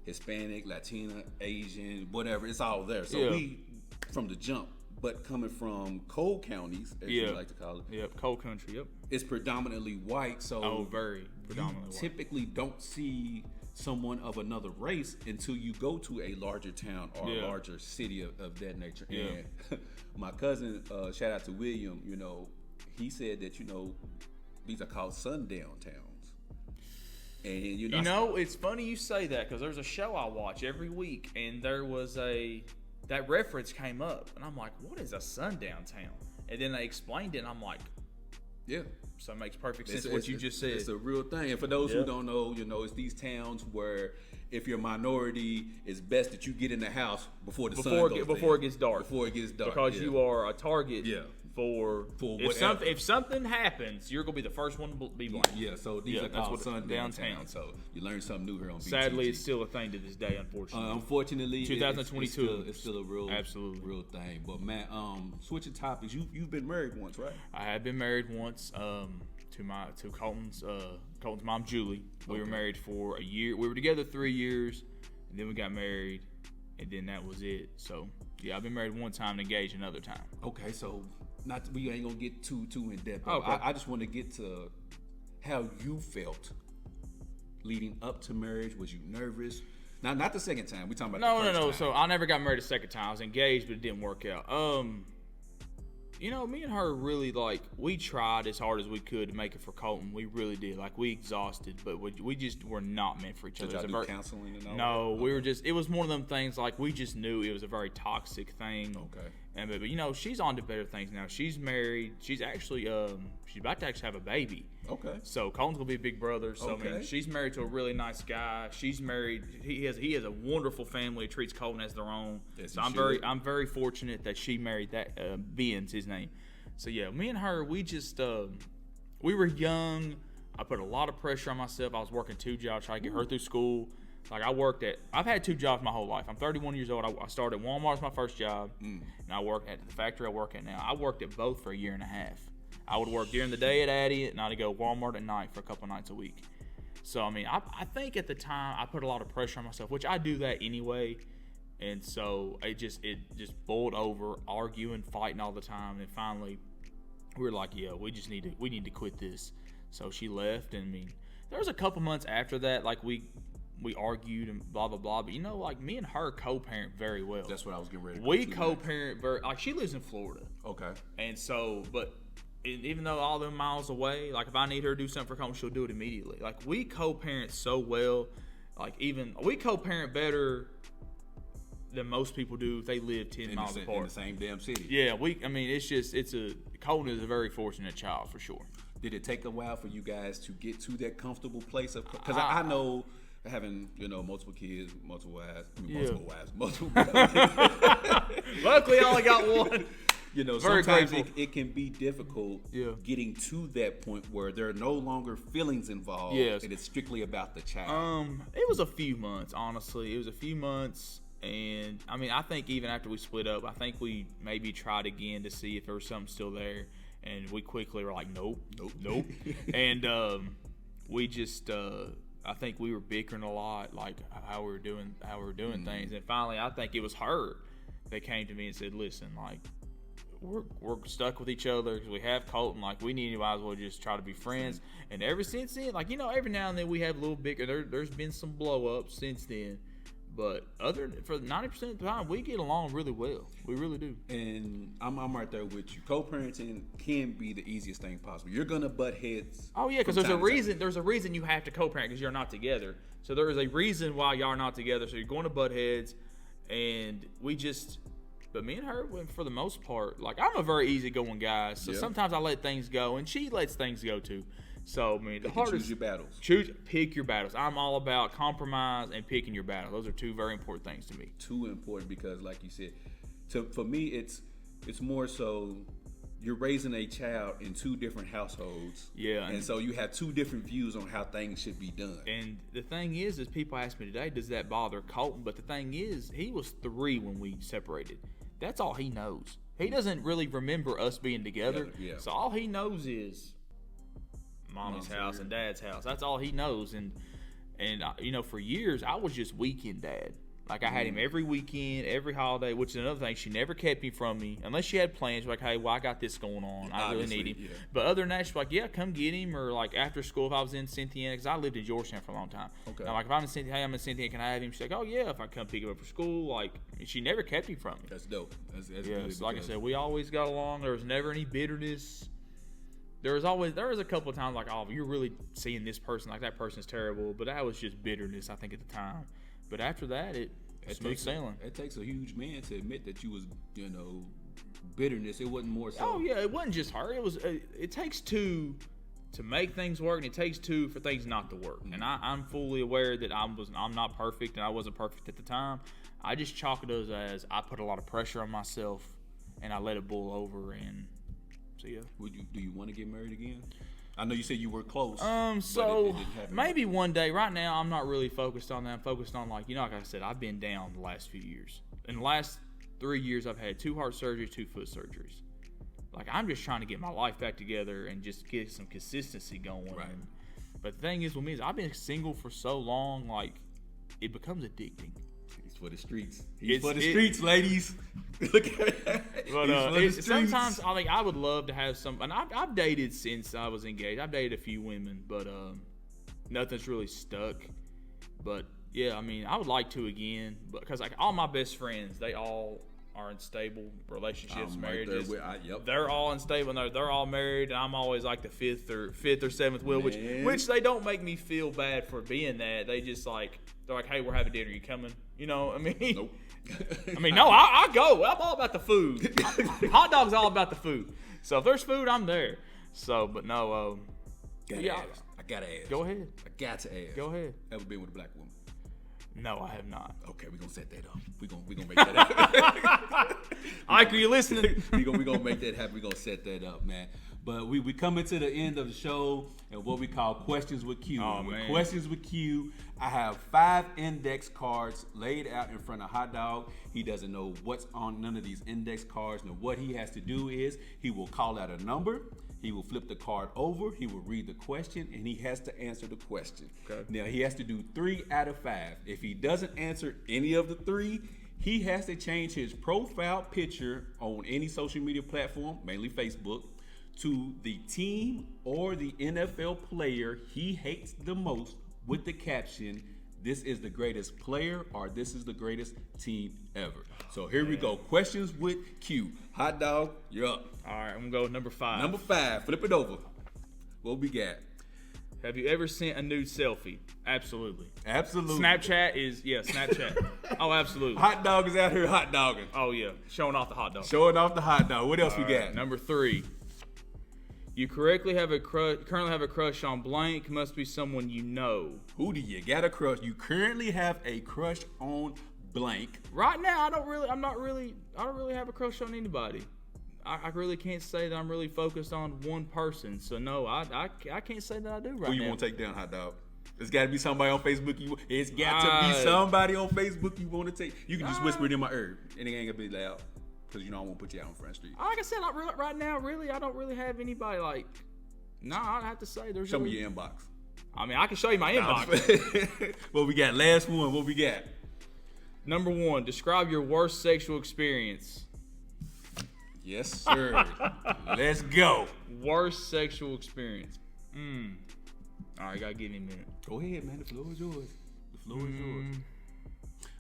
Hispanic, Latina, Asian, whatever. It's all there. So we from the jump, but coming from cold counties, as you like to call it. Yep, cold country. Yep. It's predominantly white. So very predominantly white. Typically don't see someone of another race until you go to a larger town or a larger city of that nature. Yeah. And my cousin, shout out to William, he said that, these are called sundown towns. And it's funny you say that because there's a show I watch every week, and there was that reference came up, and I'm like, what is a sundown town? And then they explained it, and I'm like, yeah. So it makes perfect sense what you just said. It's a real thing. And for those who don't know, it's these towns where if you're a minority, it's best that you get in the house before it gets dark. Before it gets dark. Because you are a target for if something happens, you're gonna be the first one to be blamed. Yeah, so these are called sundown towns. So you learn something new here on BTG. Sadly, it's still a thing to this day, unfortunately. Unfortunately, 2022, it's still a real thing. But Matt, switching topics, you've been married once, right? I have been married once to Colton's mom, Julie. We were married for a year. We were together 3 years, and then we got married, and then that was it. So yeah, I've been married one time and engaged another time. Okay, so we ain't gonna get too in depth. Okay. I just want to get to how you felt leading up to marriage. Was you nervous? Now, not the second time. We talking about the first time. So I never got married a second time. I was engaged, but it didn't work out. Me and her really, like, we tried as hard as we could to make it for Colton. We really did. Like, we exhausted, but we just were not meant for each other. Did y'all do counseling and all No, we were just, it was one of them things, like, we just knew it was a very toxic thing. Okay. But she's on to better things now. She's married. She's actually, she's about to actually have a baby. Okay. So Colton's gonna be a big brother. So Okay. I mean, she's married to a really nice guy. She's married. He has a wonderful family. Treats Colton as their own. Yes, so I'm very fortunate that she married that Ben's his name. So yeah, me and her, we just we were young. I put a lot of pressure on myself. I was working 2 jobs trying to get her through school. Like I've had 2 jobs my whole life. I'm 31 years old. I started at Walmart as my first job, and I worked at the factory I work at now. I worked at both for a year and a half. I would work during the day at Addy, and I'd go Walmart at night for a couple nights a week. So I mean, I think at the time I put a lot of pressure on myself, which I do that anyway. And so it just boiled over, arguing, fighting all the time, and finally we were like, yeah, we need to quit this. So she left, and I mean, there was a couple months after that, like we we argued and blah blah blah. But like me and her co-parent very well. That's what I was getting ready to We co-parent very like she lives in Florida. Okay. And so, but even though all them miles away, like if I need her to do something for home, she'll do it immediately. Like we co-parent so well. Like even we co-parent better than most people do if they live 10 miles apart. In the same damn city. Yeah, Colton is a very fortunate child for sure. Did it take a while for you guys to get to that comfortable place of? Because I know having multiple kids, multiple wives. Luckily, I only got one. Very sometimes grateful. it can be difficult getting to that point where there are no longer feelings involved. Yes. And it's strictly about the child. It was a few months, honestly. It was a few months. And, I mean, I think even after we split up, I think we maybe tried again to see if there was something still there. And we quickly were like, nope. And we just, I think we were bickering a lot, like how we were doing things. And finally, I think it was her that came to me and said, listen, like, we're stuck with each other because we have Colton. Like, we might as well just try to be friends. And ever since then, like, every now and then we have a little bicker. There's been some blow-ups since then. But for 90% of the time, we get along really well. We really do. And I'm right there with you. Co-parenting can be the easiest thing possible. You're gonna butt heads. Oh yeah, because there's a reason. There's a reason you have to co-parent because you're not together. So there is a reason why y'all are not together. So you're going to butt heads, and but me and her, for the most part, like I'm a very easygoing guy. So sometimes I let things go, and she lets things go too. So, I mean, the hardest. Choose your battles. Pick your battles. I'm all about compromise and picking your battles. Those are two very important things to me. Too important because, like you said, for me, it's more so you're raising a child in two different households. Yeah. And so you have two different views on how things should be done. And the thing is people ask me today, does that bother Colton? But the thing is, he was 3 when we separated. That's all he knows. He doesn't really remember us being together. Yeah. So all he knows is Mommy's house and Dad's house. That's all he knows. And for years I was just weekend dad. Like I had him every weekend, every holiday, which is another thing. She never kept him from me unless she had plans. Like, hey, well, I got this going on. I really need him. Yeah. But other than that, she's like, yeah, come get him. Or like after school, if I was in Cynthiana, because I lived in Georgetown for a long time. Okay. Now, like if I'm in Cynthiana, hey, I'm in Cynthiana, can I have him? She's like, oh yeah, if I come pick him up for school. Like she never kept him from me. That's dope. That's good. So like I said, we always got along. There was never any bitterness. There was a couple of times like, oh, you're really seeing this person, like that person's terrible. But that was just bitterness, I think, at the time. But after that, it's smooth sailing. It takes a huge man to admit that you was, bitterness. It wasn't more so. Oh yeah, it wasn't just her. It was. It takes two to make things work, and it takes two for things not to work. And I'm fully aware that I'm not perfect, and I wasn't perfect at the time. I just chalk it as I put a lot of pressure on myself, and I let it boil over. And so yeah. Do you want to get married again? I know you said you were close. So it didn't happen. Maybe one day. Right now, I'm not really focused on that. I'm focused on like I said, I've been down the last few years. In the last 3 years, I've had 2 heart surgeries, 2 foot surgeries. Like I'm just trying to get my life back together and just get some consistency going. Right. But the thing is with me is I've been single for so long, like it becomes addicting. He's for the streets. He's for the streets, ladies. Look at that. But sometimes I think I would love to have some. And I've dated since I was engaged. I've dated a few women, but nothing's really stuck. But yeah, I mean, I would like to again, because like all my best friends, they all are in stable relationships, marriages. They're all unstable. They're all married, and I'm always like the fifth or seventh wheel, which they don't make me feel bad for being that. They just like they're like, hey, we're having dinner. You coming? I mean, nope. I mean, no, I go. I'm all about the food. Hot dog's all about the food. So if there's food, I'm there. So, but no. I gotta ask. Go ahead. I got to ask. Go ahead. Ever been with a black woman? No, I have not. Okay, we're gonna set that up. We're gonna make that happen. Ike, are you listening? We're gonna make that happen. We're gonna set that up, man. But we coming to the end of the show and what we call Questions with Q. Oh, and with man. Questions with Q, I have 5 index cards laid out in front of Hot Dog. He doesn't know what's on none of these index cards. Now what he has to do is he will call out a number. He will flip the card over. He will read the question, and he has to answer the question. Okay. Now he has to do 3 out of 5. If he doesn't answer any of the 3, he has to change his profile picture on any social media platform, mainly Facebook, to the team or the NFL player he hates the most with the caption, this is the greatest player or this is the greatest team ever. So here we go. Questions with Q. Hot dog, you're up. All right, I'm gonna go with number 5. Number 5. Flip it over. What we got? Have you ever sent a nude selfie? Absolutely. Absolutely. Snapchat. Oh, absolutely. Hot dog is out here hot dogging. Oh yeah, showing off the hot dog. Showing off the hot dog. What else we got? Number 3. You currently have a crush on blank. Must be someone you know. Who do you got a crush? You currently have a crush on blank. Right now, I don't really have a crush on anybody. I really can't say that I'm really focused on one person. So no, I can't say that I do right now. Who you want to take down, hot dog? It's got to be somebody on Facebook. It's got to be somebody on Facebook you want to take. You can just whisper it in my ear, and it ain't gonna be loud, because I won't put you out on Front Street. Like I said, right now, really, I don't really have anybody like. No, I'd have to say there's. Show me your inbox. I mean, I can show you my inbox. What we got? Last one. What we got? Number 1. Describe your worst sexual experience. Yes, sir. Let's go. Worst sexual experience. All right, gotta give me a minute. Go ahead, man. The floor is yours. The floor is yours.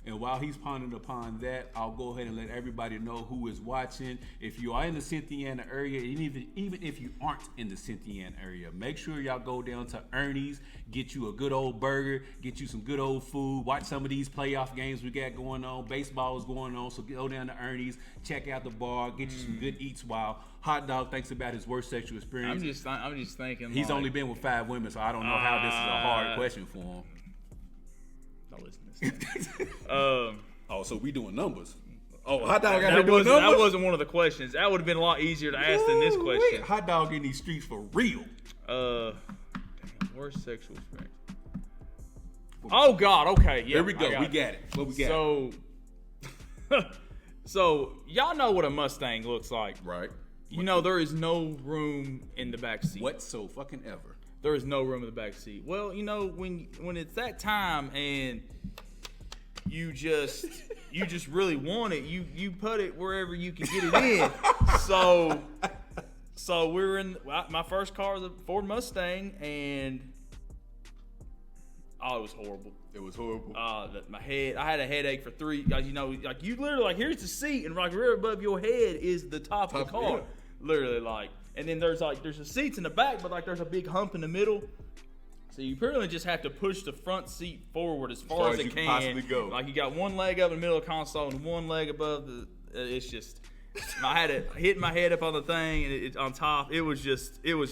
And while he's pondering upon that, I'll go ahead and let everybody know who is watching. If you are in the Cynthiana area, and even if you aren't in the Cynthiana area, make sure y'all go down to Ernie's, get you a good old burger, get you some good old food, watch some of these playoff games we got going on. Baseball is going on, so go down to Ernie's, check out the bar, get you some good eats while Hot Dog thinks about his worst sexual experience. I'm just thinking. He's only been with 5 women, so I don't know how this is a hard question for him. Don't listen to this. Oh, so we doing numbers. Oh, Hot Dog got here doing numbers? That wasn't one of the questions. That would have been a lot easier to ask than this question. Hot Dog in these streets for real. Worst sexual experience. Oh, God. Okay. Yeah. There we go. We got it. What we got? So y'all know what a Mustang looks like. Right. You know there is no room in the back seat. What so fucking ever? There is no room in the back seat. Well, when it's that time and you just really want it, you put it wherever you can get it in. So we're in my first car was a Ford Mustang, and it was horrible. It was horrible. My head, I had a headache for 3. You literally here's the seat, and right above your head is the top of the car. Yeah. Literally, and then there's the seats in the back, but there's a big hump in the middle. So you pretty much just have to push the front seat forward as far as it can. Possibly go. You got one leg up in the middle of the console and one leg above the. It's just. I had to hit my head up on the thing and it on top. It was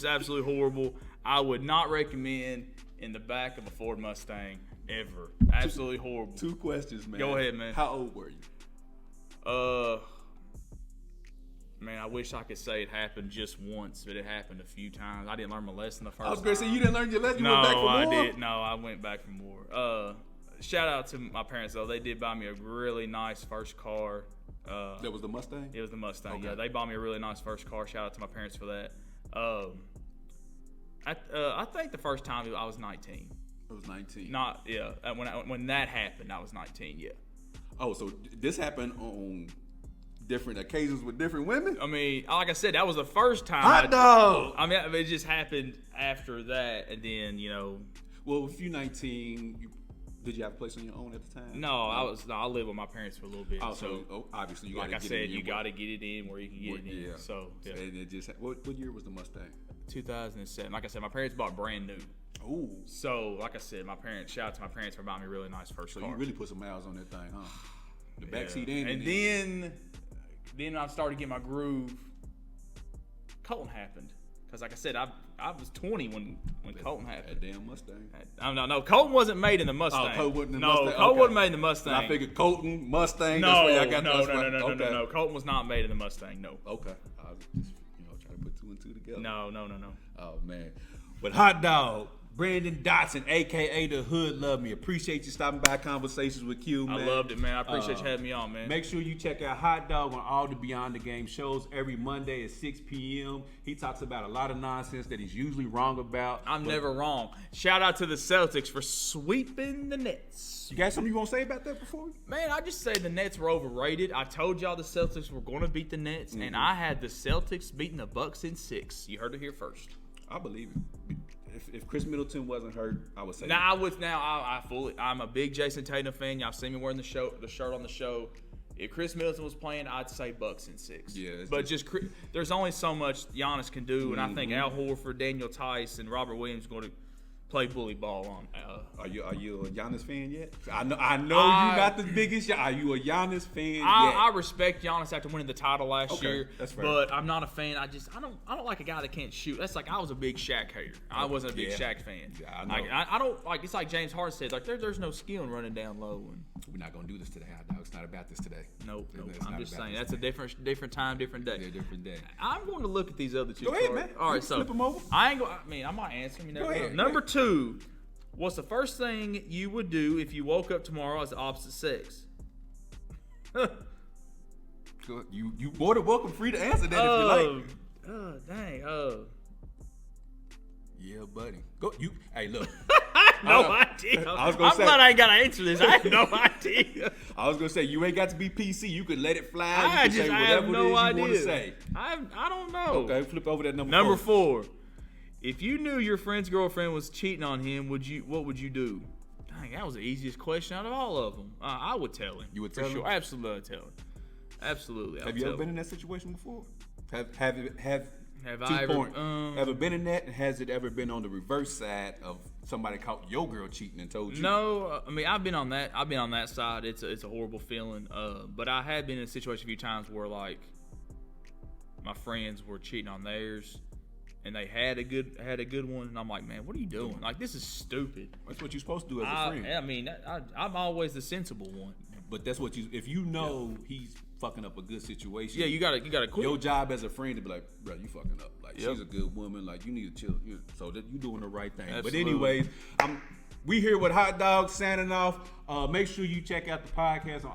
absolutely horrible. I would not recommend in the back of a Ford Mustang ever. Absolutely horrible. 2 questions, man. Go ahead, man. How old were you? Man, I wish I could say it happened just once, but it happened a few times. I didn't learn my lesson the first time. I was going to say, you didn't learn your lesson? You went back for more? I did. No, I went back for more. Shout out to my parents, though. They did buy me a really nice first car. That was the Mustang? It was the Mustang, okay. Yeah. They bought me a really nice first car. Shout out to my parents for that. I think the first time I was 19. It was 19. Not, yeah. When that happened, I was 19, yeah. Oh, so this happened on different occasions with different women? I mean, like I said, that was the first time. Hot dog! I mean, it just happened after that, and then, Well, if you're 19, did you have a place on your own at the time? No, I lived with my parents for a little bit. Oh, so obviously you got to get it in. Like I said, you got to get it in where you can get it in. Yeah. So, yeah. And it just, what year was the Mustang? 2007. Like I said, my parents bought brand new. Ooh. So, like I said, shout out to my parents for buying me a really nice first car. So you really put some miles on that thing, huh? The backseat and then I started getting my groove. Colton happened. Because like I said, I was 20 when Colton happened. That damn Mustang. No, Colton wasn't made in the Mustang. Oh, Colton wasn't in the Mustang? Colton wasn't made in the Mustang. And I figured Colton, Mustang, no, that's where y'all got No. Colton was not made in the Mustang, no. Okay. I was just, trying to put 2 and 2 together. No. Oh, man. But Hot Dog, Brandon Dotson, a.k.a. The Hood, love me. Appreciate you stopping by Conversations with Q, man. I loved it, man. I appreciate you having me on, man. Make sure you check out Hot Dog on all the Beyond the Game shows every Monday at 6 p.m. He talks about a lot of nonsense that he's usually wrong about. I'm never wrong. Shout out to the Celtics for sweeping the Nets. You got something you want to say about that before? Man, I just say the Nets were overrated. I told y'all the Celtics were going to beat the Nets, and I had the Celtics beating the Bucks in 6. You heard it here first. I believe it. if Chris Middleton wasn't hurt, I would say. I'm a big Jason Tatum fan. Y'all seen me wearing the shirt on the show. If Chris Middleton was playing, I'd say Bucks in 6. Yeah, but there's only so much Giannis can do, and I think Al Horford, Daniel Tice, and Robert Williams are going to play bully ball on. Are you a Giannis fan yet? I know you're not the biggest. Are you a Giannis fan yet? I respect Giannis after winning the title last year, that's fair. but I'm not a fan. I don't like a guy that can't shoot. That's like I was a big Shaq hater. I wasn't a big Shaq fan. Yeah, I know. I don't like. It's like James Harden said. Like there's no skill in running down low. And we're not gonna do this today, hot dog. It's not about this today. Nope. I'm just saying that's a different time, different day. Yeah, different day. I'm going to look at these other two. Go ahead, man. All right, so flip them over. I might answer them. Go ahead. Number 2. What's the first thing you would do if you woke up tomorrow as the opposite sex? You more than welcome, free to answer that if you like. Oh, dang. Yeah, buddy. Go. Hey, look. No idea. I'm glad I ain't got to answer this. I have no idea. I was gonna say you ain't got to be PC. You could let it fly. I have no idea. You want to say. I don't know. Okay, flip over that Number 4. If you knew your friend's girlfriend was cheating on him, what would you do? Dang, that was the easiest question out of all of them. I would tell him. You would tell him? Sure. Absolutely, I'd tell him. Absolutely. Have you ever been in that situation before? Have I ever been in that? And has it ever been on the reverse side of somebody caught your girl cheating and told you? No, I mean I've been on that side. It's a horrible feeling. But I had been in a situation a few times where like my friends were cheating on theirs. And they had a good one, and I'm like, man, what are you doing? Like, this is stupid. That's what you're supposed to do as a friend. I mean, I'm always the sensible one. But that's what if you know he's fucking up a good situation. Yeah, you gotta quit. Your job as a friend to be like, bro, you fucking up. Like, she's a good woman. Like, you need to chill. So that you doing the right thing. Absolutely. But anyways, we here with Hot Dog signing off. Make sure you check out the podcast on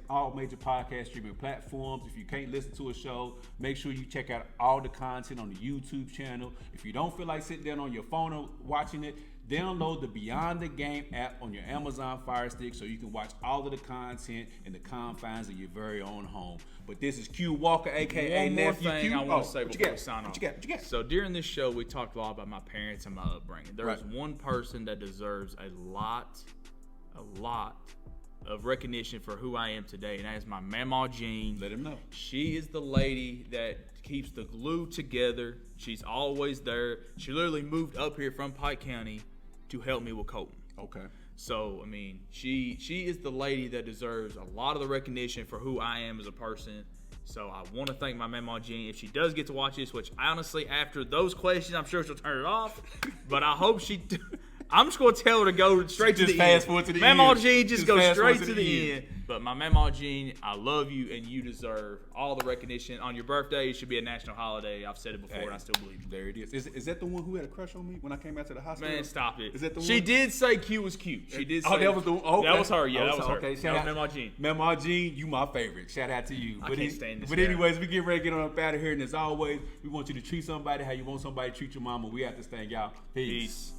all major podcast streaming platforms. If you can't listen to a show, make sure you check out all the content on the YouTube channel. If you don't feel like sitting down on your phone or watching it, download the Beyond the Game app on your Amazon Fire Stick so you can watch all of the content in the confines of your very own home. But this is Q Walker, aka One more Nephew thing Q. I want to say before we sign off. What you got? So during this show, we talked a lot about my parents and my upbringing. There is one person that deserves a lot of recognition for who I am today, and that is my Mama Jean. Let him know. She is the lady that keeps the glue together. She's always there. She literally moved up here from Pike County to help me with Colton. Okay. So, I mean, she is the lady that deserves a lot of the recognition for who I am as a person. So I want to thank my Mama Jean. If she does get to watch this, which honestly, after those questions, I'm sure she'll turn it off. But I hope she I'm just going to tell her to go straight to the fast end. Forward to the Mama end. Jean, just go straight to the end. But my Mama Jean, I love you, and you deserve all the recognition. On your birthday, it should be a national holiday. I've said it before, and I still believe it. There it is. Is that the one who had a crush on me when I came out to the hospital? Man, stop it. Is that the one? She did say Q was cute. She did say. Oh, that was the one? Okay. That was her. Yeah, that was her. Okay, that was Mama Jean. Mama Jean, you my favorite. Shout out to you. I can't stand this But guy. anyways, we get ready to get on up out of here. And as always, we want you to treat somebody how you want somebody to treat your mama. We have this thing, y'all. Peace.